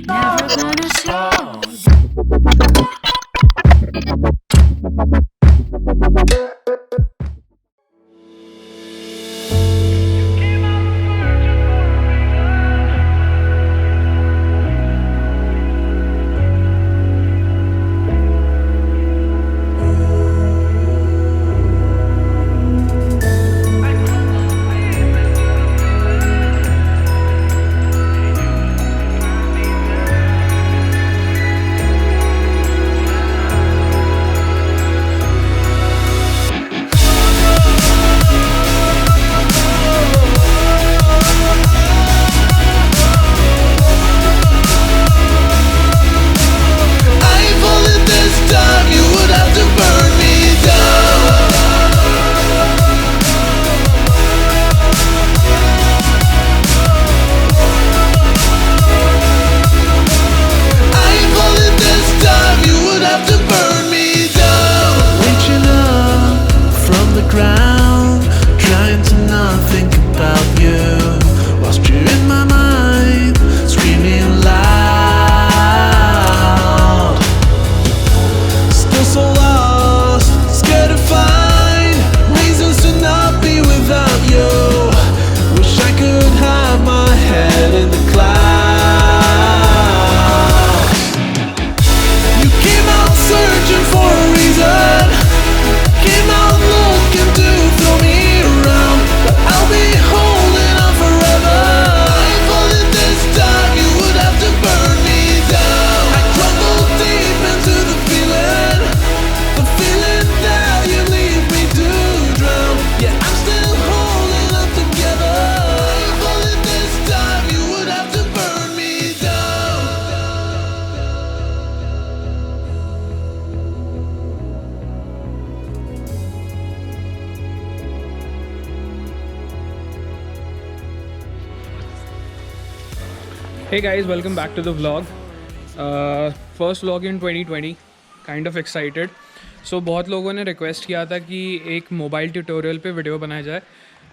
Never gonna slow. Hey guys, welcome back to the vlog. First vlog in 2020. Kind of excited. So बहुत लोगों ने request किया था कि एक मोबाइल ट्यूटोरियल पे वीडियो बनाया जाए.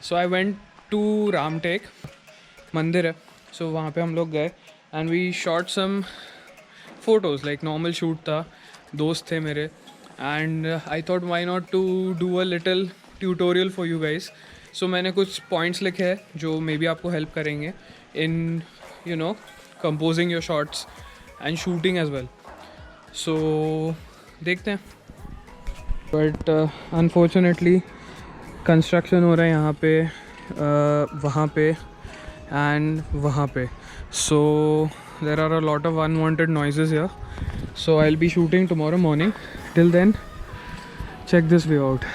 So I went to Ramtek, मंदिर है. So वहाँ पे हम लोग गए and we shot some photos, like normal shoot था. दोस्त थे मेरे and I thought why not to do a little tutorial for you guys. So मैंने कुछ points लिखे हैं जो मे बी आपको हेल्प करेंगे in composing your shots and shooting as well. So देखते हैं. But unfortunately construction हो रहा है यहाँ पे, वहाँ पे and वहाँ पे. So there are a lot of unwanted noises here. So I'll be shooting tomorrow morning. Till then, check this view out.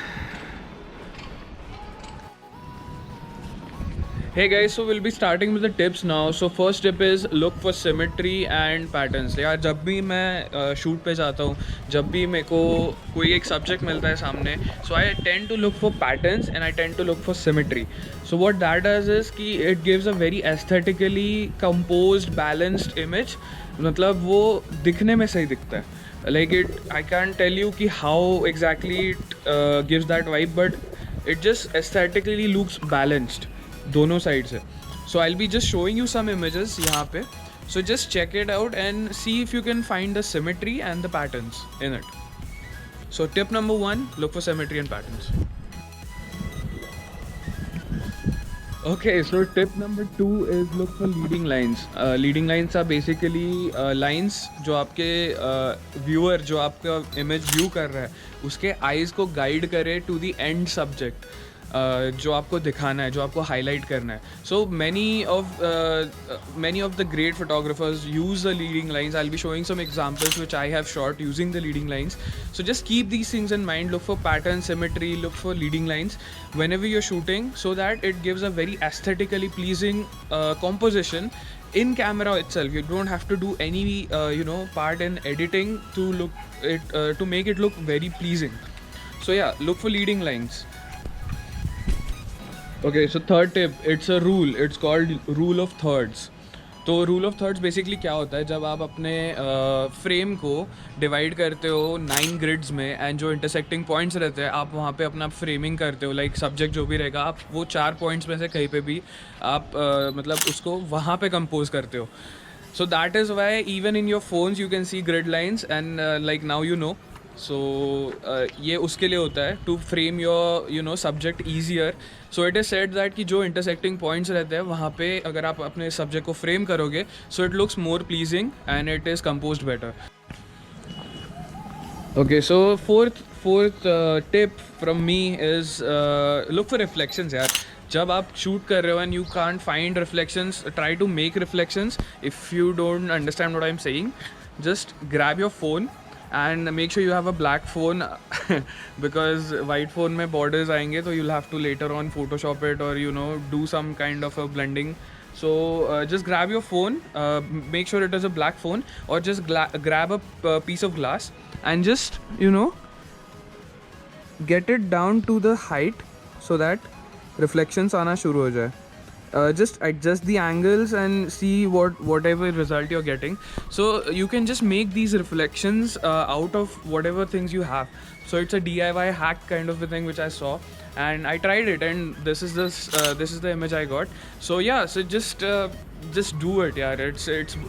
Hey guys, so we'll be starting with the tips now. So first tip is look for symmetry and patterns. यार जब भी मैं shoot पे जाता हूँ, जब भी मेरे को कोई एक सब्जेक्ट मिलता है सामने, so I tend to look for patterns and I tend to look for symmetry. So what that does is कि it gives a very aesthetically composed, balanced image. मतलब वो दिखने में सही दिखता है. Like I can't tell you कि how exactly it gives that vibe, but it just aesthetically looks balanced. दोनों साइड से. So I'll be just showing you some images यहाँ पे. So just check it out and see if you can find the symmetry and the patterns in it. So tip number 1, look for symmetry and patterns. Okay, so tip number 2 is look for leading lines. Leading lines are basically lines जो आपके viewer, जो आपका image view कर रहा है, उसके eyes को guide करे to the end subject. जो आपको दिखाना है, जो आपको हाईलाइट करना है. सो many of the great photographers use the leading lines. I'll be showing some examples which I have shot using the leading lines. So just keep these things in mind. Look for pattern, symmetry, look for leading lines whenever you're shooting, so that it gives a very aesthetically pleasing composition in camera itself. You don't have to do any part in editing to look it to make it look very pleasing. So yeah, look for leading lines. Okay, so third tip, it's a rule. It's called rule of thirds. तो rule of thirds basically क्या होता है, जब आप अपने frame को divide करते हो 9 ग्रिड्स में एंड जो इंटरसेक्टिंग पॉइंट्स रहते हैं, आप वहाँ पे अपना फ्रेमिंग करते हो. लाइक सब्जेक्ट जो भी रहेगा, आप वो 4 पॉइंट्स में से कहीं पे भी आप मतलब उसको वहाँ पे कंपोज करते हो. So that is why even in your phones you can see grid lines, and like now you know. So ये उसके लिए होता है to frame your subject easier. So it is said that कि जो intersecting points रहते हैं वहाँ पे अगर आप अपने subject को frame करोगे, so it looks more pleasing and it is composed better. Okay, so fourth tip from me is look for reflections यार. जब आप शूट कर रहे हो and you can't find reflections, try to make reflections. If you don't understand what I'm saying, just grab your phone and make sure you have a black phone because white phone में borders आएंगे तो you'll have to later on Photoshop it or do some kind of a blending. So just grab your phone, make sure it is a black phone, or just grab a piece of glass and just get it down to the height so that reflections आना शुरू हो जाए. Just adjust the angles and see whatever result you're getting. So you can just make these reflections out of whatever things you have. So it's a DIY hack kind of a thing which I saw, and I tried it, and this is the image I got. So yeah, so just do it यार.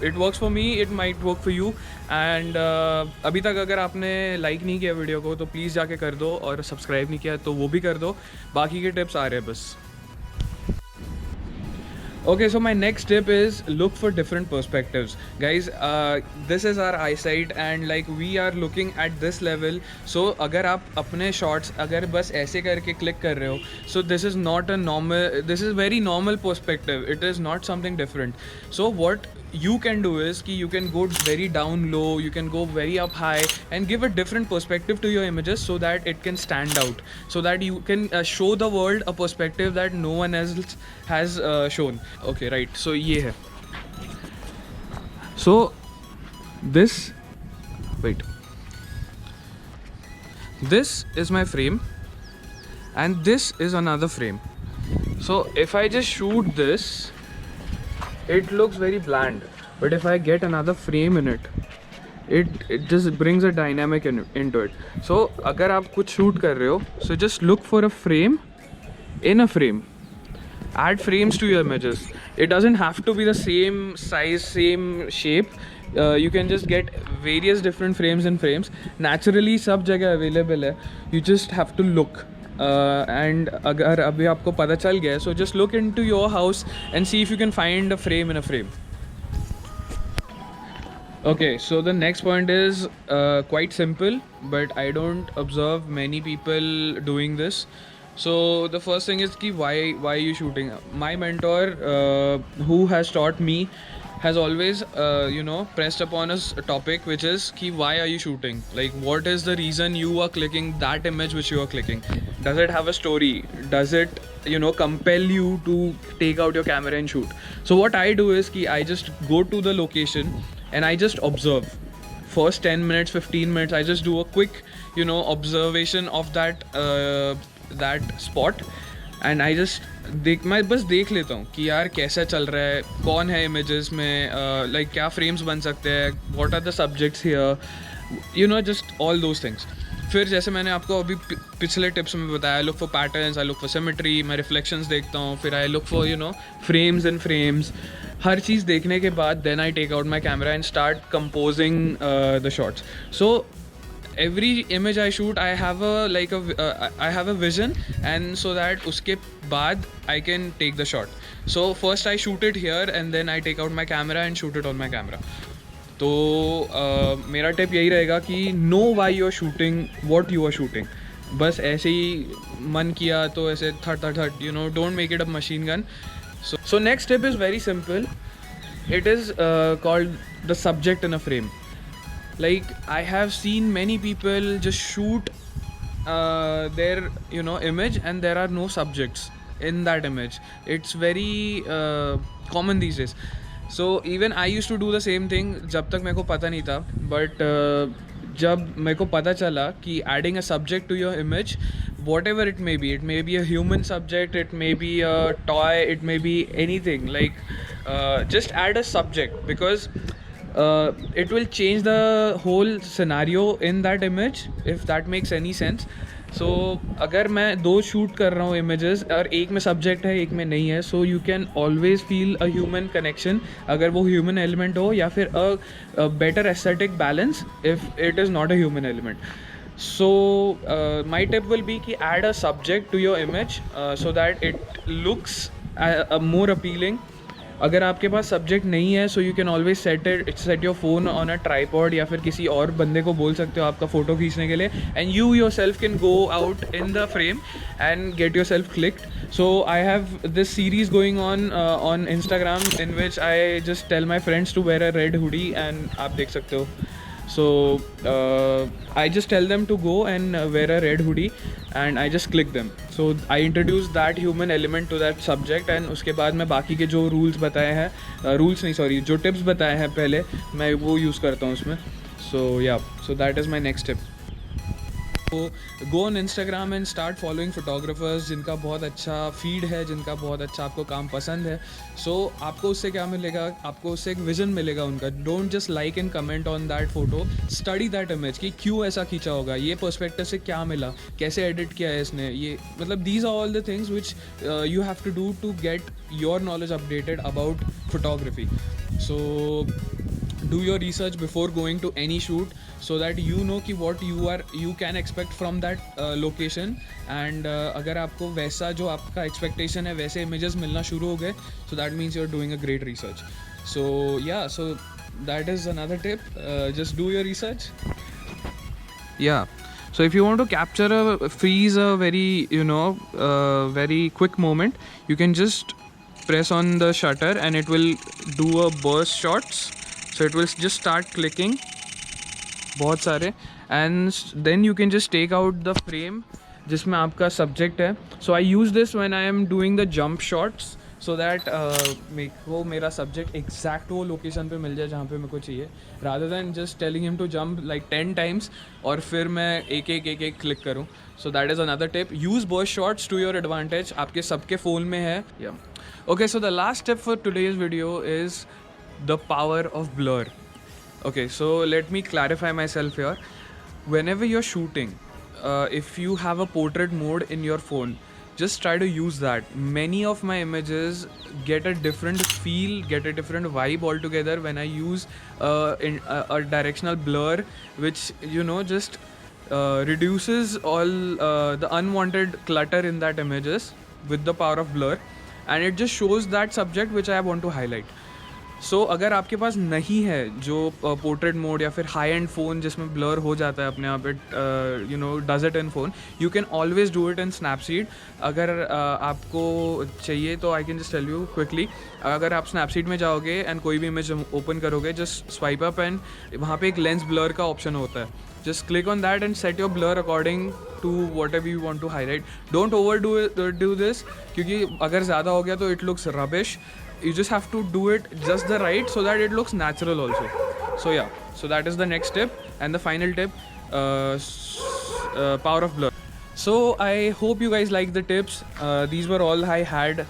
It works for me, it might work for you. And अभी तक अगर आपने like नहीं किया video को तो please जाके कर दो, और सब्सक्राइब नहीं किया तो वो भी कर दो. बाकी के टिप्स आ रहे हैं बस. Okay, so my next tip is look for different perspectives. Guys, this is our eyesight and like we are looking at this level. So अगर आप अपने shots अगर बस ऐसे करके click कर रहे हो, so this is not a normal, this is very normal perspective. It is not something different. So what you can do is कि you can go very down low, you can go very up high and give a different perspective to your images so that it can stand out, so that you can show the world a perspective that no one else has shown. Okay, right, so ये है. So this is my frame and this is another frame. So if I just shoot this, it looks very bland, but if I get another frame in it, it just brings a dynamic into it. So अगर आप कुछ shoot कर रहे हो, so just look for a frame in a frame. Add frames to your images. It doesn't have to be the same size, same shape. You can just get various different frames and frames. Naturally सब जगह available है. You just have to look. And अगर अभी आपको पता चल गया, so just look into your house and see if you can find a frame in a frame. Okay, so the next point is quite simple, but I don't observe many people doing this. So the first thing is कि why are you shooting? My mentor who has taught me has always pressed upon us a topic which is कि why are you shooting? Like what is the reason you are clicking that image which you are clicking? Does it have a story? Does it compel you to take out your camera and shoot? So what I do is कि I just go to the location and I just observe. First 10 minutes, 15 minutes, I just do a quick observation of that spot. And I just मैं बस देख लेता हूँ कि यार कैसा चल रहा है, कौन है इमेजेस में, लाइक क्या फ्रेम्स बन सकते हैं, what are the subjects here, just all those things. फिर जैसे मैंने आपको अभी पिछले टिप्स में बताया, I look for patterns, I look for symmetry, मैं रिफ्लेक्शंस देखता हूँ, फिर I look for frames and frames. हर चीज़ देखने के बाद then I take out my camera and start composing the shots. So every image I shoot, I have a vision, and so that uske baad I can take the shot. So first I shoot it here and then I take out my camera and shoot it on my camera. तो मेरा tip यही रहेगा कि know why you are shooting what you are shooting. बस ऐसे ही मन किया तो ऐसे that don't make it a machine gun. So next tip is very simple. It is called the subject in a frame. Like I have seen many people just shoot their image and there are no subjects in that image. It's very common these days. So even I used to do the same thing जब तक मेरे को पता नहीं था, but जब मेरे को पता चला कि adding a subject to your image, whatever it may be a human subject, it may be a toy, it may be anything, like just add a subject, because it will change the whole scenario in that image, if that makes any sense. सो अगर मैं 2 shoot कर रहा हूँ images और एक में subject है एक में नहीं है, so you can always feel a human connection अगर वो ह्यूमन एलिमेंट हो, या फिर a better aesthetic balance if it is not a human element. So my tip will be कि add a subject to your image so that it looks more appealing. अगर आपके पास subject नहीं है, so you can always set your phone on a tripod, या फिर किसी और बंदे को बोल सकते हो आपका फ़ोटो खींचने के लिए, and you yourself can go out in the frame and get yourself clicked. So I have this series going on Instagram in which I just tell my friends to wear a red hoodie, and आप देख सकते हो. So I just tell them to go and wear a red hoodie and I just click them. So I introduce that human element to that subject, and उसके बाद मैं बाकी के जो rules बताए हैं, rules नहीं sorry, जो tips बताए हैं पहले, मैं वो use करता हूँ उसमें. So yeah, so that is my next tip. तो go on Instagram and start following photographers जिनका बहुत अच्छा फीड है, जिनका बहुत अच्छा आपको काम पसंद है. सो आपको उससे क्या मिलेगा, आपको उससे एक विजन मिलेगा उनका. Don't just like and comment on that photo, study that image कि क्यों ऐसा खींचा होगा, ये पर्सपेक्टिव से क्या मिला, कैसे एडिट किया है इसने, ये मतलब these are all the things which you have to do to get your knowledge updated about photography. So do your research before going to any shoot so that you know कि what you can expect from that location, and अगर आपको वैसा जो आपका expectation है वैसे images मिलना शुरू हो गए, so that means you're doing a great research. So yeah, so that is another tip. Just do your research. Yeah. So if you want to freeze a very very quick moment, you can just press on the shutter and it will do a burst shots. So it will just start clicking बहुत सारे, and then you can just take out the frame जिसमें आपका subject है. So I use this when I am doing the jump shots so that मेरा subject exact वो location पे मिल जाए जहाँ पे मेरे को चाहिए, rather than just telling him to jump like 10 times और फिर मैं एक click करूँ. So that is another tip. Use burst shots to your advantage. आपके सबके फ़ोन में है. Yeah. Okay, so the last tip for today's video is the power of blur. Okay, so let me clarify myself here. Whenever you're shooting, if you have a portrait mode in your phone, just try to use that. Many of my images get a different feel, get a different vibe altogether when I use a directional blur, which just reduces all the unwanted clutter in that images with the power of blur, and it just shows that subject which I want to highlight. सो अगर आपके पास नहीं है जो portrait mode या फिर high end phone जिसमें blur हो जाता है अपने आप, it does it in phone, you can always do it in Snapseed. अगर आपको चाहिए तो I can just tell you quickly. अगर आप स्नैपसीड में जाओगे एंड कोई भी इमेज ओपन करोगे, जस्ट स्वाइप अप एंड वहाँ पे एक लेंस ब्लर का ऑप्शन होता है. Just click on that and set your blur according to whatever you want to highlight. Don't overdo this क्योंकि अगर ज़्यादा हो गया तो it looks rubbish. You just have to do it just the right so that it looks natural also. So yeah, so that is the next tip, and the final tip, power of blur. So I hope you guys like the tips. These were all I had.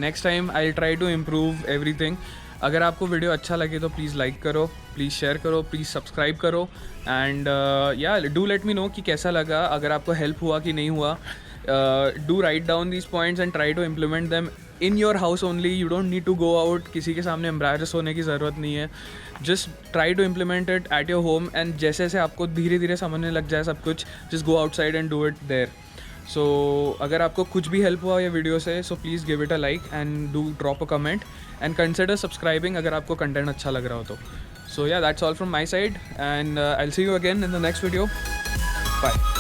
Next time I'll try to improve everything. अगर आपको video अच्छा लगे तो please like करो, please share करो, please subscribe करो, and या do let me know कि कैसा लगा, अगर आपको हेल्प हुआ कि नहीं हुआ. Do write down these points and try to implement them in your house only. You don't need to go out, किसी के सामने एम्बैरेस होने की ज़रूरत नहीं है. Just try to implement it at your home, and जैसे जैसे आपको धीरे धीरे समझने लग जाए सब कुछ, just go outside and do it there. So अगर आपको कुछ भी हेल्प हुआ ये वीडियो से, so please give it a like and do drop a comment and consider subscribing अगर आपको कंटेंट अच्छा लग रहा हो तो. So yeah, that's all from my side, and I will see you again in the next video. Bye.